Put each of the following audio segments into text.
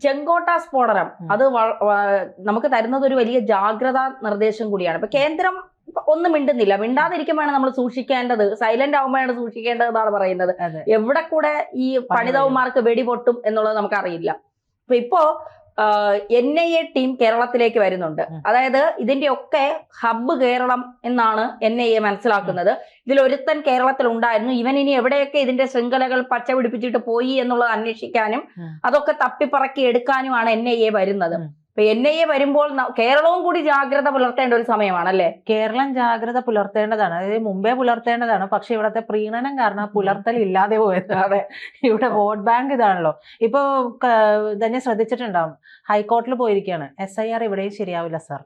ചെങ്കോട്ട സ്ഫോടനം അത് നമുക്ക് തരുന്നത് ഒരു വലിയ ജാഗ്രതാ നിർദ്ദേശം കൂടിയാണ്. ഇപ്പൊ കേന്ദ്രം ഒന്നും മിണ്ടുന്നില്ല. മിണ്ടാതിരിക്കുമ്പോഴാണ് നമ്മൾ സൂക്ഷിക്കേണ്ടത്, സൈലന്റ് ആവുമ്പോഴാണ് സൂക്ഷിക്കേണ്ടത് എന്നാണ് പറയുന്നത്. എവിടെ കൂടെ ഈ പണിതവന്മാർക്ക് വെടിപൊട്ടും എന്നുള്ളത് നമുക്കറിയില്ല. ഇപ്പോ NIA ടീം കേരളത്തിലേക്ക് വരുന്നുണ്ട്. അതായത് ഇതിന്റെയൊക്കെ ഹബ്ബ് കേരളം എന്നാണ് NIA മനസ്സിലാക്കുന്നത്. ഇതിലൊരുത്തൻ കേരളത്തിൽ ഉണ്ടായിരുന്നു. ഇവൻ ഇനി എവിടെയൊക്കെ ഇതിന്റെ ശൃംഖലകൾ പച്ച പിടിപ്പിച്ചിട്ട് പോയി എന്നുള്ളത് അന്വേഷിക്കാനും അതൊക്കെ തപ്പിപ്പറക്കി എടുക്കാനുമാണ് NIA വരുന്നത്. ഇപ്പൊ NIA വരുമ്പോൾ കേരളവും കൂടി ജാഗ്രത പുലർത്തേണ്ട ഒരു സമയമാണല്ലേ? കേരളം ജാഗ്രത പുലർത്തേണ്ടതാണ്, അതായത് മുമ്പേ പുലർത്തേണ്ടതാണ്. പക്ഷെ ഇവിടത്തെ പ്രീണനം കാരണം പുലർത്തൽ ഇല്ലാതെ പോയത്. അതെ, ഇവിടെ വോട്ട് ബാങ്ക് ഇതാണല്ലോ. ഇപ്പൊ തന്നെ ശ്രദ്ധിച്ചിട്ടുണ്ടാവും, ഹൈക്കോടതിയിൽ പോയിരിക്കുകയാണ്. SIR ഇവിടെയും ശരിയാവില്ല സാർ.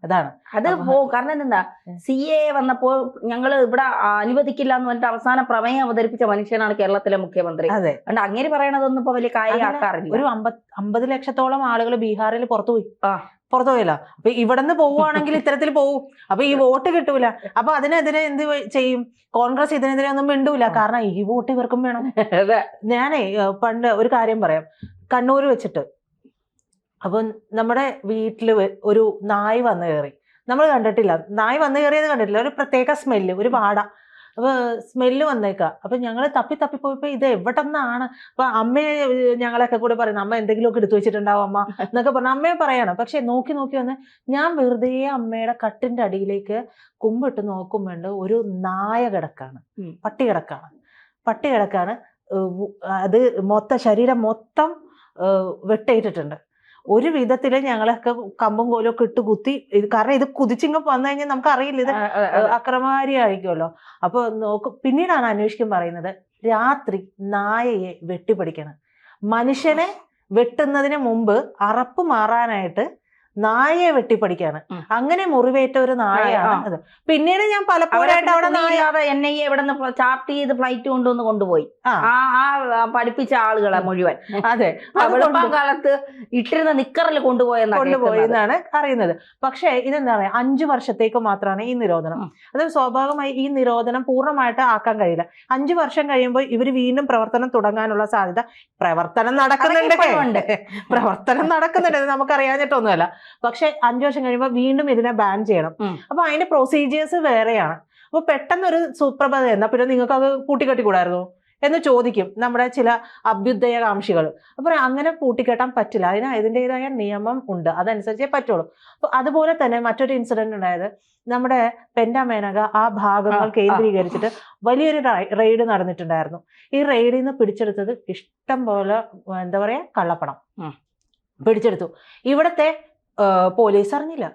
അതാണ് അത് കാരണം എന്താ, CAA വന്നപ്പോൾ ഞങ്ങൾ ഇവിടെ അനുവദിക്കില്ല എന്ന് പറഞ്ഞിട്ട് അവസാന പ്രമേയം അവതരിപ്പിച്ച മനുഷ്യനാണ് കേരളത്തിലെ മുഖ്യമന്ത്രി. അതെ, അതുകൊണ്ട് അങ്ങനെ പറയണതൊന്നും ഇപ്പൊ വലിയ കാര്യമാക്കാറില്ല. ഒരു 50 ലക്ഷത്തോളം ആളുകൾ ബീഹാറിൽ പുറത്തുപോയില്ല. അപ്പൊ ഇവിടെ നിന്ന് പോവുകയാണെങ്കിൽ ഇത്തരത്തിൽ പോവും. അപ്പൊ ഈ വോട്ട് കിട്ടൂല. അപ്പൊ അതിനെതിരെ എന്ത് ചെയ്യും? കോൺഗ്രസ് ഇതിനെതിരെ ഒന്നും മിണ്ടൂല. കാരണം ഈ വോട്ട് ഇവർക്കും വേണം. ഞാനേ പണ്ട് ഒരു കാര്യം പറയാം. കണ്ണൂര് വെച്ചിട്ട് അപ്പൊ നമ്മുടെ വീട്ടില് ഒരു നായ് വന്നു കയറി. നമ്മൾ കണ്ടിട്ടില്ല, നായ് വന്നു കയറിയത് കണ്ടിട്ടില്ല. ഒരു പ്രത്യേക സ്മെല്ല്, ഒരു വാട. അപ്പൊ സ്മെല്ല് വന്നേക്കാം. അപ്പൊ ഞങ്ങള് തപ്പിപ്പോയപ്പോ ഇത് എവിടെ നിന്നാണ്? അപ്പൊ അമ്മയെ ഞങ്ങളൊക്കെ കൂടെ പറയുന്നത്, അമ്മ എന്തെങ്കിലുമൊക്കെ എടുത്തു വെച്ചിട്ടുണ്ടാവും അമ്മ എന്നൊക്കെ പറഞ്ഞ അമ്മയെ പറയാണ്. പക്ഷെ നോക്കി വന്ന് ഞാൻ വെറുതെ അമ്മയുടെ കട്ടിന്റെ അടിയിലേക്ക് കുമ്പിട്ട് നോക്കുമ്പോണ്ട് ഒരു നായ കിടക്കാണ്, പട്ടി കിടക്കാണ്. അത് ശരീരം മൊത്തം വെട്ടേറ്റിട്ടുണ്ട്. ഒരു വിധത്തില് ഞങ്ങളൊക്കെ കമ്പും കോലും ഒക്കെ ഇട്ട് കുത്തി. കാരണം ഇത് കുതിച്ചിങ്ങ് വന്നു കഴിഞ്ഞാൽ നമുക്ക് അറിയില്ല ഇത് അക്രമകാരി ആയിരിക്കുമല്ലോ. അപ്പൊ പിന്നീടാണ് അന്വേഷിക്കാൻ പറയുന്നത്, രാത്രി നായയെ വെട്ടിപ്പിടിക്കണം. മനുഷ്യനെ വെട്ടുന്നതിന് മുമ്പ് അറപ്പ് മാറാനായിട്ട് നായയെ വെട്ടിപ്പടിക്കാണ്. അങ്ങനെ മുറിവേറ്റ ഒരു നായയാണ് അത്. പിന്നീട് ഞാൻ പലപ്പോഴായിട്ട് അവിടെ NIA ഇവിടെ നിന്ന് ചാർട്ട് ചെയ്ത് ഫ്ലൈറ്റ് കൊണ്ടുപോയി പഠിപ്പിച്ച ആളുകളെ മുഴുവൻ. അതെ, കാലത്ത് ഇട്ടിരുന്ന നിക്കറിൽ കൊണ്ടുപോയെന്നാണ് അറിയുന്നത്. പക്ഷെ ഇതെന്താ പറയാ, 5 വർഷത്തേക്ക് മാത്രമാണ് ഈ നിരോധനം. അത് സ്വാഭാവികമായി ഈ നിരോധനം പൂർണ്ണമായിട്ട് ആക്കാൻ കഴിയില്ല. 5 വർഷം കഴിയുമ്പോൾ ഇവർ വീണ്ടും പ്രവർത്തനം തുടങ്ങാനുള്ള സാധ്യത. പ്രവർത്തനം നടക്കുന്നുണ്ട്, നമുക്കറിയാഞ്ഞിട്ടൊന്നുമല്ല. പക്ഷെ 5 വർഷം കഴിയുമ്പോൾ വീണ്ടും ഇതിനെ ബാൻ ചെയ്യണം. അപ്പൊ അതിന്റെ പ്രൊസീജിയേഴ്സ് വേറെയാണ്. അപ്പൊ പെട്ടെന്നൊരു സുപ്രഭാതം എന്നാ പിന്നെ നിങ്ങൾക്ക് അത് കൂട്ടിക്കെട്ടിക്കൂടായിരുന്നു എന്ന് ചോദിക്കും നമ്മുടെ ചില അഭ്യുദയകാംക്ഷികൾ. അപ്പൊ അങ്ങനെ കൂട്ടിക്കെട്ടാൻ പറ്റില്ല, അതിന് അതിൻ്റെതായ നിയമം ഉണ്ട്, അതനുസരിച്ചേ പറ്റുള്ളൂ. അപ്പൊ അതുപോലെ തന്നെ മറ്റൊരു ഇൻസിഡന്റ് ഉണ്ടായത്, നമ്മുടെ പെൻഡാമേനക ആ ഭാഗങ്ങൾ കേന്ദ്രീകരിച്ചിട്ട് വലിയൊരു റെയ്ഡ് നടന്നിട്ടുണ്ടായിരുന്നു. ഈ റെയ്ഡിൽ നിന്ന് പിടിച്ചെടുത്തത് ഇഷ്ടം പോലെ എന്താ പറയാ കള്ളപ്പണം പിടിച്ചെടുത്തു. ഇവിടത്തെ പോലീസ് അറിഞ്ഞില്ല,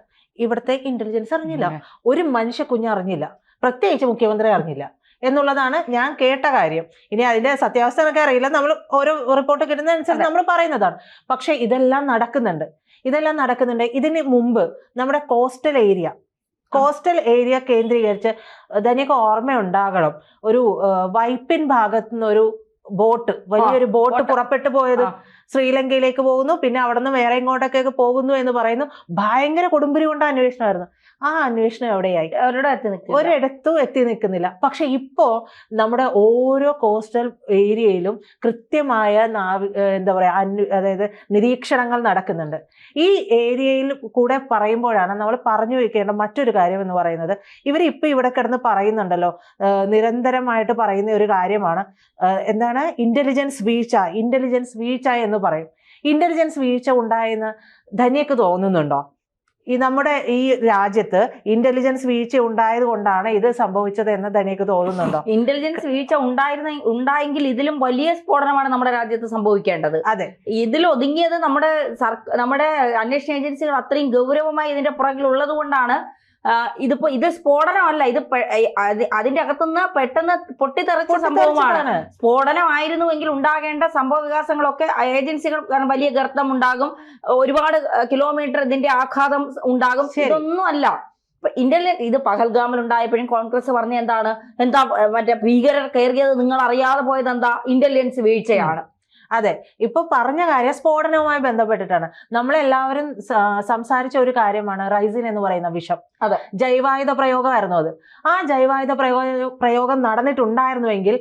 ഇവിടുത്തെ ഇന്റലിജൻസ് അറിഞ്ഞില്ല, ഒരു മനുഷ്യ കുഞ്ഞ് അറിഞ്ഞില്ല, പ്രത്യേകിച്ച് മുഖ്യമന്ത്രി അറിഞ്ഞില്ല എന്നുള്ളതാണ് ഞാൻ കേട്ട കാര്യം. ഇനി അതിന്റെ സത്യാവസ്ഥ എന്നൊക്കെ അറിയില്ല, നമ്മൾ ഓരോ റിപ്പോർട്ട് കിട്ടുന്നതനുസരിച്ച് നമ്മൾ പറയുന്നതാണ്. പക്ഷെ ഇതെല്ലാം നടക്കുന്നുണ്ട്. ഇതിന് മുമ്പ് നമ്മുടെ കോസ്റ്റൽ ഏരിയ കേന്ദ്രീകരിച്ച് ധനിക്ക് ഓർമ്മയുണ്ടാകണം, ഒരു വൈപ്പിൻ ഭാഗത്തു നിന്നൊരു വലിയൊരു ബോട്ട് പുറപ്പെട്ടു പോയത് ശ്രീലങ്കയിലേക്ക് പോകുന്നു, പിന്നെ അവിടെ നിന്ന് വേറെ ഇങ്ങോട്ടൊക്കെ പോകുന്നു എന്ന് പറയുന്നു. ഭയങ്കര കൊടുമ്പിരി കൊണ്ട അന്വേഷണമായിരുന്നു. ആ അന്വേഷണം എവിടെയായി? ഒരിടത്തും എത്തി നിൽക്കുന്നില്ല. പക്ഷെ ഇപ്പോ നമ്മുടെ ഓരോ കോസ്റ്റൽ ഏരിയയിലും കൃത്യമായ എന്താ പറയാ അതായത് നിരീക്ഷണങ്ങൾ നടക്കുന്നുണ്ട്. ഈ ഏരിയയിൽ കൂടെ പറയുമ്പോഴാണ് നമ്മൾ പറഞ്ഞു വെക്കേണ്ട മറ്റൊരു കാര്യം എന്ന് പറയുന്നത്, ഇവരിപ്പോ ഇവിടെ കിടന്ന് പറയുന്നുണ്ടല്ലോ, നിരന്തരമായിട്ട് പറയുന്ന ഒരു കാര്യമാണ് എന്താണ്, ഇന്റലിജൻസ് വീഴ്ച എന്ന് പറയും. ഇന്റലിജൻസ് വീഴ്ച ഉണ്ടായെന്ന് ധന്യക്ക് തോന്നുന്നുണ്ടോ? നമ്മുടെ ഈ രാജ്യത്ത് ഇന്റലിജൻസ് വീഴ്ച ഉണ്ടായത് കൊണ്ടാണ് ഇത് സംഭവിച്ചത് എന്ന് ധന്യക്ക് തോന്നുന്നുണ്ടോ? ഇന്റലിജൻസ് വീഴ്ച ഉണ്ടായെങ്കിൽ ഇതിലും വലിയ സ്ഫോടനമാണ് നമ്മുടെ രാജ്യത്ത് സംഭവിക്കേണ്ടത്. അതെ, ഇതിൽ ഒതുങ്ങിയത് നമ്മുടെ അന്വേഷണ ഏജൻസികൾ അത്രയും ഗൗരവമായി ഇതിന്റെ പുറകിൽ ഉള്ളത് കൊണ്ടാണ്. ഇത് സ്ഫോടനമല്ല, ഇത് അതിന്റെ അകത്തുനിന്ന് പെട്ടെന്ന് പൊട്ടിത്തെറിച്ച സംഭവമാണ്. സ്ഫോടനമായിരുന്നുവെങ്കിൽ ഉണ്ടാകേണ്ട സംഭവ വികാസങ്ങളൊക്കെ ഏജൻസികൾ വലിയ ഗർത്തം ഉണ്ടാകും, ഒരുപാട് കിലോമീറ്റർ ഇതിന്റെ ആഘാതം ഉണ്ടാകും. ഇതൊന്നും അല്ല. ഇത് പഹൽഗാമിൽ ഉണ്ടായപ്പോഴും കോൺഗ്രസ് പറഞ്ഞ എന്താ മറ്റേ ഭീകരർ കയറിയത് നിങ്ങൾ അറിയാതെ പോയത് എന്താ, ഇന്റലിജൻസ് വീഴ്ചയാണ്. അതെ, ഇപ്പൊ പറഞ്ഞ കാര്യം സ്ഫോടനവുമായി ബന്ധപ്പെട്ടിട്ടാണ്. നമ്മളെല്ലാവരും സംസാരിച്ച ഒരു കാര്യമാണ് റൈസിൻ എന്ന് പറയുന്ന വിഷം. അതെ, ജൈവായുധ പ്രയോഗമായിരുന്നു അത്. ആ ജൈവായുധ പ്രയോഗം നടന്നിട്ടുണ്ടായിരുന്നുവെങ്കിൽ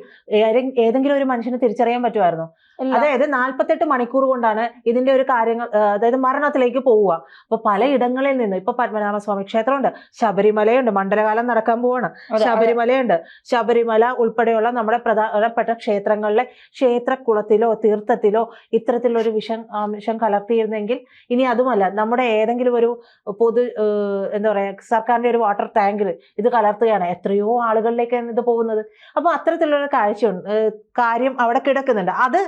ഏതെങ്കിലും ഒരു മനുഷ്യന് തിരിച്ചറിയാൻ പറ്റുമായിരുന്നു. അതായത് 48 മണിക്കൂർ കൊണ്ടാണ് ഇതിന്റെ ഒരു കാര്യങ്ങൾ അതായത് മരണത്തിലേക്ക് പോവുക. അപ്പൊ പലയിടങ്ങളിൽ നിന്ന് ഇപ്പൊ പത്മനാഭസ്വാമി ക്ഷേത്രമുണ്ട്, ശബരിമലയുണ്ട്, മണ്ഡലകാലം നടക്കാൻ പോവാണ്, ശബരിമലയുണ്ട്. ശബരിമല ഉൾപ്പെടെയുള്ള നമ്മുടെ പ്രധാനപ്പെട്ട ക്ഷേത്രങ്ങളിലെ ക്ഷേത്രക്കുളത്തിലോ തീർത്ഥത്തിലോ ഇത്തരത്തിലൊരു വിഷം കലർത്തിയിരുന്നെങ്കിൽ ഇനി അതുമല്ല നമ്മുടെ ഏതെങ്കിലും ഒരു പൊതു എന്താ പറയാ സർക്കാരിന്റെ ഒരു വാട്ടർ ടാങ്കിൽ ഇത് കലർത്തുകയാണ്, എത്രയോ ആളുകളിലേക്കാണ് ഇത് പോകുന്നത്. അപ്പൊ അത്തരത്തിലുള്ള കാര്യം അവിടെ കിടക്കുന്നുണ്ട്. അത്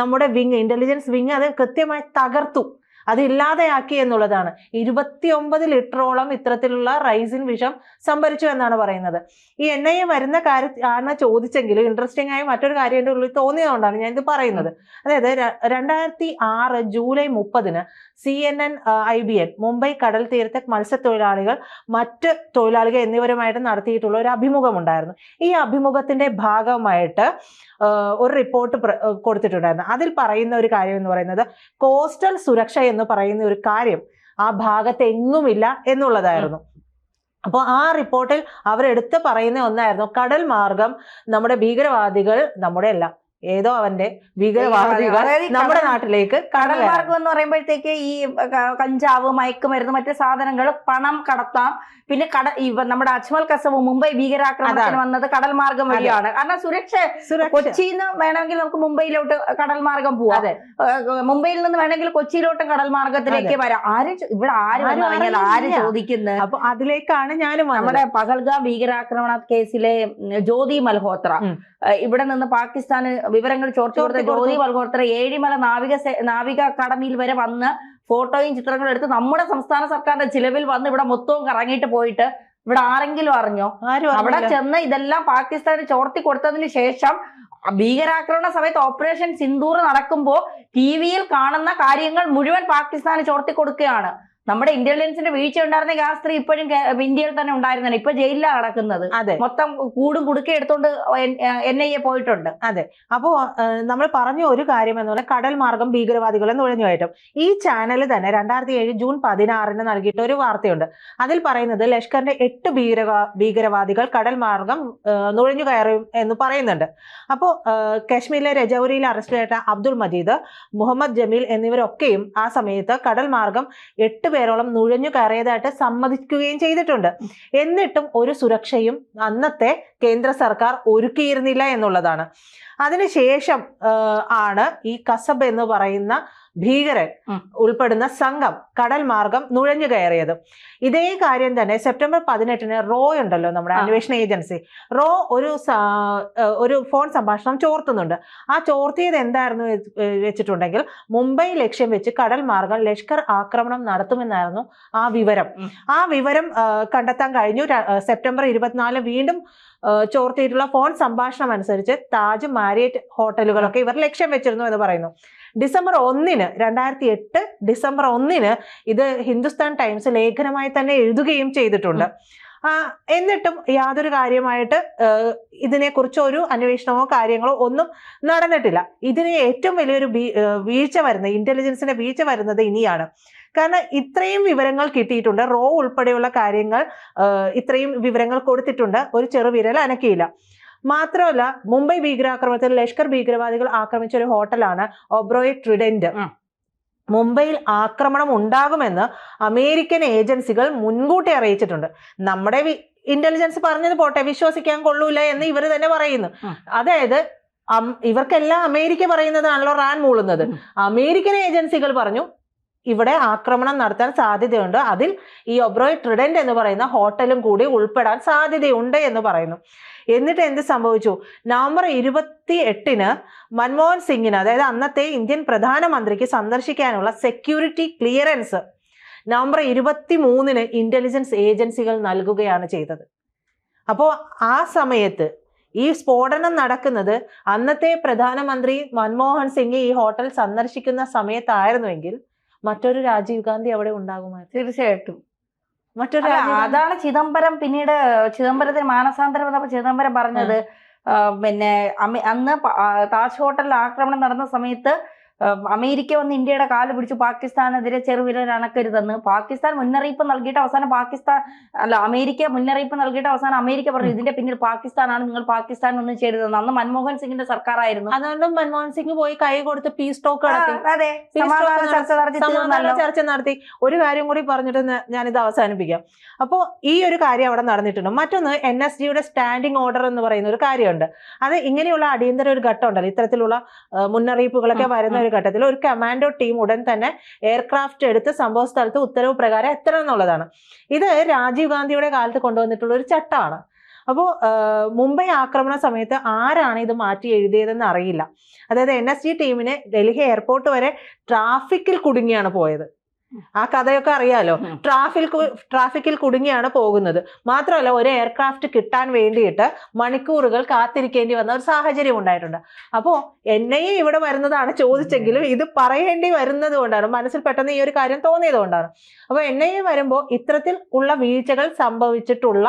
നമ്മുടെ ഇന്റലിജൻസ് വിങ് അത് കൃത്യമായി തകർത്തു, അതില്ലാതെയാക്കി എന്നുള്ളതാണ്. 29 ലിറ്ററോളം ഇത്തരത്തിലുള്ള റൈസിൻ വിഷം സംഭരിച്ചു എന്നാണ് പറയുന്നത്. ഈ NIA വരുന്ന ആണ് ചോദിച്ചെങ്കിൽ ഇൻട്രസ്റ്റിംഗ് ആയി മറ്റൊരു കാര്യം എൻ്റെ ഉള്ളിൽ തോന്നിയതുകൊണ്ടാണ് ഞാൻ ഇത് പറയുന്നത്. അതായത് 2006 ജൂലൈ 30 CNN IBN മുംബൈ കടൽ തീരത്തെ മത്സ്യത്തൊഴിലാളികൾ, മറ്റ് തൊഴിലാളികൾ എന്നിവരുമായിട്ട് നടത്തിയിട്ടുള്ള ഒരു അഭിമുഖം ഉണ്ടായിരുന്നു. ഈ അഭിമുഖത്തിന്റെ ഭാഗമായിട്ട് ഒരു റിപ്പോർട്ട് കൊടുത്തിട്ടുണ്ടായിരുന്നു. അതിൽ പറയുന്ന ഒരു കാര്യം എന്ന് പറയുന്നത് കോസ്റ്റൽ സുരക്ഷ എന്ന് പറയുന്ന ഒരു കാര്യം ആ ഭാഗത്ത് എങ്ങുമില്ല എന്നുള്ളതായിരുന്നു. അപ്പോൾ ആ റിപ്പോർട്ടിൽ അവരെടുത്ത് പറയുന്ന ഒന്നായിരുന്നു കടൽ മാർഗം നമ്മുടെ ഭീകരവാദികൾ, നമ്മുടെ അല്ല ഏതോ അവന്റെ ഭീകരവാദികൾ നമ്മുടെ നാട്ടിലേക്ക് കടൽ മാർഗം എന്ന് പറയുമ്പോഴത്തേക്ക് ഈ കഞ്ചാവ്, മയക്കുമരുന്ന്, മറ്റു സാധനങ്ങൾ പണം കടത്താം. പിന്നെ നമ്മുടെ അജ്മൽ കസബ് മുംബൈ ഭീകരാക്രമണത്തിന് വന്നത് കടൽ മാർഗം വഴിയാണ്. കാരണം സുരക്ഷ കൊച്ചിയിൽ നിന്ന് വേണമെങ്കിൽ നമുക്ക് മുംബൈയിലോട്ട് കടൽ മാർഗം പോവാം, മുംബൈയിൽ നിന്ന് വേണമെങ്കിൽ കൊച്ചിയിലോട്ടും കടൽ മാർഗത്തിലേക്ക് വരാം. ഇവിടെ ആര് ചോദിക്കുന്നത്? അപ്പൊ അതിലേക്കാണ് ഞാനും നമ്മുടെ പഹൽഗാം ഭീകരാക്രമണ കേസിലെ ജ്യോതി മൽഹോത്ര, ഇവിടെ നിന്ന് പാകിസ്ഥാന് വിവരങ്ങൾ ചോർത്തി കൊടുത്ത ജ്യോതി മൽഹോത്ര ഏഴിമല നാവിക അക്കാദമിയിൽ വരെ വന്ന് ഫോട്ടോയും ചിത്രങ്ങളും എടുത്ത് നമ്മുടെ സംസ്ഥാന സർക്കാരിന്റെ ചിലവിൽ വന്ന് ഇവിടെ മൊത്തവും കറങ്ങിയിട്ട് പോയിട്ട് ഇവിടെ ആരെങ്കിലും അറിഞ്ഞോ? അവിടെ ചെന്ന് ഇതെല്ലാം പാകിസ്ഥാന് ചോർത്തി കൊടുത്തതിന് ശേഷം ഭീകരാക്രമണ സമയത്ത് ഓപ്പറേഷൻ സിന്ദൂർ നടക്കുമ്പോ TV-യിൽ കാണുന്ന കാര്യങ്ങൾ മുഴുവൻ പാകിസ്ഥാന് ചോർത്തി കൊടുക്കുകയാണ്. നമ്മുടെ ഇന്റലിജൻസിന്റെ വീഴ്ച ഉണ്ടായിരുന്നെങ്കിൽ ആ സ്ത്രീ ഇപ്പോഴും ഇന്ത്യയിൽ തന്നെ ഉണ്ടായിരുന്നല്ലോ. ഇപ്പൊ ജയിലിലാണ് നടക്കുന്നത്. മൊത്തം കൂടും കുടുക്കെ എടുത്തോണ്ട് NIA പോയിട്ടുണ്ട്. അതെ. അപ്പോ നമ്മൾ പറഞ്ഞ ഒരു കാര്യം എന്ന് പറഞ്ഞാൽ കടൽ മാർഗം ഭീകരവാദികളെ നുഴഞ്ഞുകയറ്റം. ഈ ചാനൽ തന്നെ 2007 ജൂൺ 16 നൽകിയിട്ട് ഒരു വാർത്തയുണ്ട്. അതിൽ പറയുന്നത് ലഷ്കറിന്റെ 8 ഭീകരവാദികൾ കടൽ മാർഗം നുഴഞ്ഞു കയറും എന്ന് പറയുന്നുണ്ട്. അപ്പോൾ കശ്മീരിലെ രജൌരിയിൽ അറസ്റ്റിലായ അബ്ദുൾ മജീദ്, മുഹമ്മദ് ജമീൽ എന്നിവരൊക്കെയും ആ സമയത്ത് കടൽ മാർഗം 8 പേരോളം നുഴഞ്ഞു കയറിയതായിട്ട് സമ്മതിക്കുകയും ചെയ്തിട്ടുണ്ട്. എന്നിട്ടും ഒരു സുരക്ഷയും അന്നത്തെ കേന്ദ്ര സർക്കാർ ഒരുക്കിയിരുന്നില്ല എന്നുള്ളതാണ്. അതിനുശേഷം ആണ് ഈ കസബ് എന്ന് പറയുന്ന ഭീകരൻ ഉൾപ്പെടുന്ന സംഘം കടൽ മാർഗം നുഴഞ്ഞു കയറിയത്. ഇതേ കാര്യം തന്നെ സെപ്റ്റംബർ 18 റോ ഉണ്ടല്ലോ, നമ്മുടെ അന്വേഷണ ഏജൻസി, റോ ഒരു ഫോൺ സംഭാഷണം ചോർത്തുന്നുണ്ട്. ആ ചോർത്തിയത് എന്തായിരുന്നു വെച്ചിട്ടുണ്ടെങ്കിൽ മുംബൈ ലക്ഷ്യം വെച്ച് കടൽ മാർഗം ലഷ്കർ ആക്രമണം നടത്തുമെന്നായിരുന്നു ആ വിവരം കണ്ടെത്താൻ കഴിഞ്ഞു. സെപ്റ്റംബർ 24 വീണ്ടും ചോർത്തിയിട്ടുള്ള ഫോൺ സംഭാഷണം അനുസരിച്ച് താജ്, മാരിയറ്റ് ഹോട്ടലുകളൊക്കെ ഇവർ ലക്ഷ്യം വെച്ചിരുന്നു എന്ന് പറയുന്നു. ഡിസംബർ 1 2008 ഡിസംബർ 1 ഇത് ഹിന്ദുസ്ഥാൻ ടൈംസ് ലേഖനമായി തന്നെ എഴുതുകയും ചെയ്തിട്ടുണ്ട്. എന്നിട്ടും യാതൊരു കാര്യമായിട്ട് ഇതിനെക്കുറിച്ച് ഒരു അന്വേഷണമോ കാര്യങ്ങളോ ഒന്നും നടന്നിട്ടില്ല. ഇതിന് ഏറ്റവും വലിയൊരു വീഴ്ച വരുന്നത്, ഇന്റലിജൻസിന്റെ വീഴ്ച വരുന്നത് ഇനിയാണ്. കാരണം ഇത്രയും വിവരങ്ങൾ കിട്ടിയിട്ടുണ്ട്, റോ ഉൾപ്പെടെയുള്ള കാര്യങ്ങൾ ഇത്രയും വിവരങ്ങൾ കൊടുത്തിട്ടുണ്ട്, ഒരു ചെറുവിരൽ അനക്കിയില്ല. മാത്രമല്ല മുംബൈ ഭീകരാക്രമണത്തിൽ ലഷ്കർ ഭീകരവാദികൾ ആക്രമിച്ച ഒരു ഹോട്ടലാണ് ഒബ്രോയ് ട്രിഡന്റ്. മുംബൈയിൽ ആക്രമണം ഉണ്ടാകുമെന്ന് അമേരിക്കൻ ഏജൻസികൾ മുൻകൂട്ടി അറിയിച്ചിട്ടുണ്ട്. നമ്മുടെ ഇന്റലിജൻസ് പറഞ്ഞത് പോട്ടെ, വിശ്വസിക്കാൻ കൊള്ളൂല എന്ന് ഇവർ തന്നെ പറയുന്നു. അതായത് ഇവർക്കെല്ലാം അമേരിക്ക പറയുന്നതാണല്ലോ റാൻ മൂളുന്നത്. അമേരിക്കൻ ഏജൻസികൾ പറഞ്ഞു ഇവിടെ ആക്രമണം നടത്താൻ സാധ്യതയുണ്ട്, അതിൽ ഈ ഒബ്രോയ് ട്രിഡന്റ് എന്ന് പറയുന്ന ഹോട്ടലും കൂടി ഉൾപ്പെടാൻ സാധ്യതയുണ്ട് എന്ന് പറയുന്നു. എന്നിട്ട് എന്ത് സംഭവിച്ചു? നവംബർ 28 മൻമോഹൻ സിംഗിന്, അതായത് അന്നത്തെ ഇന്ത്യൻ പ്രധാനമന്ത്രിക്ക് സന്ദർശിക്കാനുള്ള സെക്യൂരിറ്റി ക്ലിയറൻസ് നവംബർ 23 ഇന്റലിജൻസ് ഏജൻസികൾ നൽകുകയാണ് ചെയ്തത്. അപ്പോൾ ആ സമയത്ത് ഈ സ്ഫോടനം നടക്കുന്നത് അന്നത്തെ പ്രധാനമന്ത്രി മൻമോഹൻ സിംഗ് ഈ ഹോട്ടൽ സന്ദർശിക്കുന്ന സമയത്തായിരുന്നുവെങ്കിൽ മറ്റൊരു രാജീവ് ഗാന്ധി അവിടെ ഉണ്ടാകുമായിരുന്നു. തീർച്ചയായിട്ടും അതാണ് ചിദംബരം. പിന്നീട് ചിദംബരത്തിന് മാനസാന്തരം വന്നപ്പോൾ ചിദംബരം പറഞ്ഞത് പിന്നെ അന്ന് താജ് ഹോട്ടലിൽ ആക്രമണം നടന്ന സമയത്ത് അമേരിക്ക വന്ന് ഇന്ത്യയുടെ കാല് പിടിച്ചു പാകിസ്ഥാനെതിരെ ചെറുവിരൽ അനക്കരുതെന്ന് പാകിസ്ഥാൻ മുന്നറിയിപ്പ് നൽകിയിട്ട് അവസാനം അമേരിക്ക മുന്നറിയിപ്പ് നൽകിയിട്ട് അവസാനം അമേരിക്ക പറഞ്ഞു ഇതിന്റെ പിന്നിൽ പാകിസ്ഥാനാണ്, നിങ്ങൾ പാകിസ്ഥാൻ ഒന്നും ചെയ്തതെന്ന്. അന്ന് മൻമോഹൻ സിംഗിന്റെ സർക്കാരായിരുന്നു. അതുകൊണ്ട് മൻമോഹൻ സിംഗ് പോയി കൈ കൊടുത്ത് പീസ് ടോക്ക് നടത്തി, അതെ, സമാധാന ചർച്ച നടത്തി. ഒരു കാര്യം കൂടി പറഞ്ഞിട്ട് ഞാനിത് അവസാനിപ്പിക്കാം. അപ്പോ ഈ ഒരു കാര്യം അവിടെ നടന്നിട്ടുണ്ട്. മറ്റൊന്ന് NSGയുടെ സ്റ്റാൻഡിംഗ് ഓർഡർ എന്ന് പറയുന്ന ഒരു കാര്യമുണ്ട്. അത് ഇങ്ങനെയുള്ള അടിയന്തര ഒരു ഘട്ടം ഉണ്ടല്ലോ, ഇത്തരത്തിലുള്ള മുന്നറിയിപ്പുകളൊക്കെ വരുന്ന ഒരു ഘട്ടത്തിൽ ഒരു കമാൻഡോ ടീം ഉടൻ തന്നെ എയർക്രാഫ്റ്റ് എടുത്ത് സംഭവ സ്ഥലത്ത് ഉത്തരവ് പ്രകാരം എത്തണം എന്നുള്ളതാണ്. ഇത് രാജീവ് ഗാന്ധിയുടെ കാലത്ത് കൊണ്ടുവന്നിട്ടുള്ള ഒരു ചട്ടമാണ്. അപ്പോൾ മുംബൈ ആക്രമണ സമയത്ത് ആരാണ് ഇത് മാറ്റി എഴുതിയതെന്ന് അറിയില്ല. അതായത് NSG ടീമിന് ഡൽഹി എയർപോർട്ട് വരെ ട്രാഫിക്കിൽ കുടുങ്ങിയാണ് പോയത്. ആ കഥയൊക്കെ അറിയാലോ. ട്രാഫിക്കിൽ കുടുങ്ങിയാണ് പോകുന്നത്. മാത്രമല്ല ഒരു എയർക്രാഫ്റ്റ് കിട്ടാൻ വേണ്ടിയിട്ട് മണിക്കൂറുകൾ കാത്തിരിക്കേണ്ടി വന്ന ഒരു സാഹചര്യം ഉണ്ടായിട്ടുണ്ട്. അപ്പോൾ NIA ഇവിടെ വരുന്നതാണ് ചോദിച്ചെങ്കിലും ഇത് പറയേണ്ടി വരുന്നത് കൊണ്ടാണ്, മനസ്സിൽ പെട്ടെന്ന് ഈ ഒരു കാര്യം തോന്നിയത് കൊണ്ടാണ്. അപ്പോൾ NIA വരുമ്പോൾ ഇത്തരത്തിൽ ഉള്ള വീഴ്ചകൾ സംഭവിച്ചിട്ടുള്ള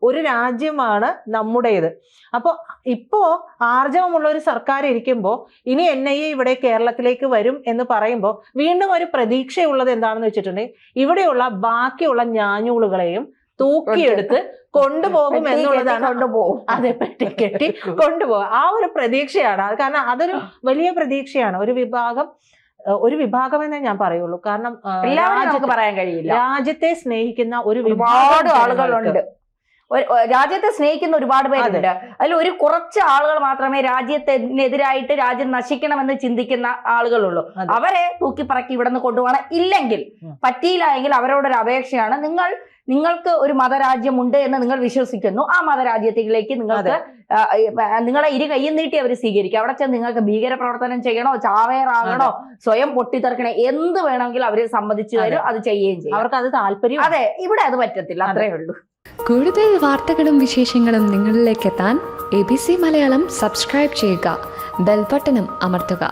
ഒരു രാജ്യമാണ് നമ്മുടേത്. അപ്പോൾ ഇപ്പോ ആർജവമുള്ള ഒരു സർക്കാർ ഇരിക്കുമ്പോൾ ഇനി NIA ഇവിടെ കേരളത്തിലേക്ക് വരും എന്ന് പറയുമ്പോൾ വീണ്ടും ഒരു പ്രതീക്ഷയുള്ളത് എന്താണെന്ന് വെച്ചിട്ടുണ്ടെങ്കിൽ ഇവിടെയുള്ള ബാക്കിയുള്ള ഞാഞ്ഞൂളുകളെയും തൂക്കിയെടുത്ത് കൊണ്ടുപോകും എന്നുള്ളതാണ്. അതെ, പെട്ടിക്കെട്ടി കൊണ്ടുപോകും. ആ ഒരു പ്രതീക്ഷയാണ്. കാരണം അതൊരു വലിയ പ്രതീക്ഷയാണ്. ഒരു വിഭാഗം എന്നേ ഞാൻ പറയുള്ളൂ. കാരണം പറയാൻ കഴിയില്ല. രാജ്യത്തെ സ്നേഹിക്കുന്ന ഒരുപാട് ആളുകളുണ്ട്. രാജ്യത്തെ സ്നേഹിക്കുന്ന ഒരുപാട് പേരുണ്ട്. അതിൽ ഒരു കുറച്ച് ആളുകൾ മാത്രമേ രാജ്യത്തിനെതിരായിട്ട് രാജ്യം നശിക്കണമെന്ന് ചിന്തിക്കുന്ന ആളുകളുള്ളൂ. അവരെ തൂക്കിപ്പറക്കി ഇവിടെ നിന്ന് കൊണ്ടുപോകണം. ഇല്ലെങ്കിൽ പറ്റിയില്ല എങ്കിൽ അവരോടൊരു അപേക്ഷയാണ്, നിങ്ങൾക്ക് ഒരു മതരാജ്യമുണ്ട് എന്ന് നിങ്ങൾ വിശ്വസിക്കുന്നു, ആ മതരാജ്യത്തിലേക്ക് നിങ്ങളെ ഇരു കയ്യും നീട്ടി അവർ സ്വീകരിക്കും. അവിടെ ചെന്ന് നിങ്ങൾക്ക് ഭീകരപ്രവർത്തനം ചെയ്യണോ, ചാവേറാകണോ, സ്വയം പൊട്ടിത്തെറിക്കണോ, എന്ത് വേണമെങ്കിലും അവര് സമ്മതിച്ചു തരും, അത് ചെയ്യുകയും ചെയ്യും. അവർക്ക് അത് താല്പര്യം. അതെ, ഇവിടെ അത് പറ്റത്തില്ല. അത്രേ ഉള്ളൂ. കൂടുതൽ വാർത്തകളും വിശേഷങ്ങളും നിങ്ങളിലേക്ക് എത്താൻ ABC മലയാളം സബ്സ്ക്രൈബ് ചെയ്യുക, ബെൽ ബട്ടണും അമർത്തുക.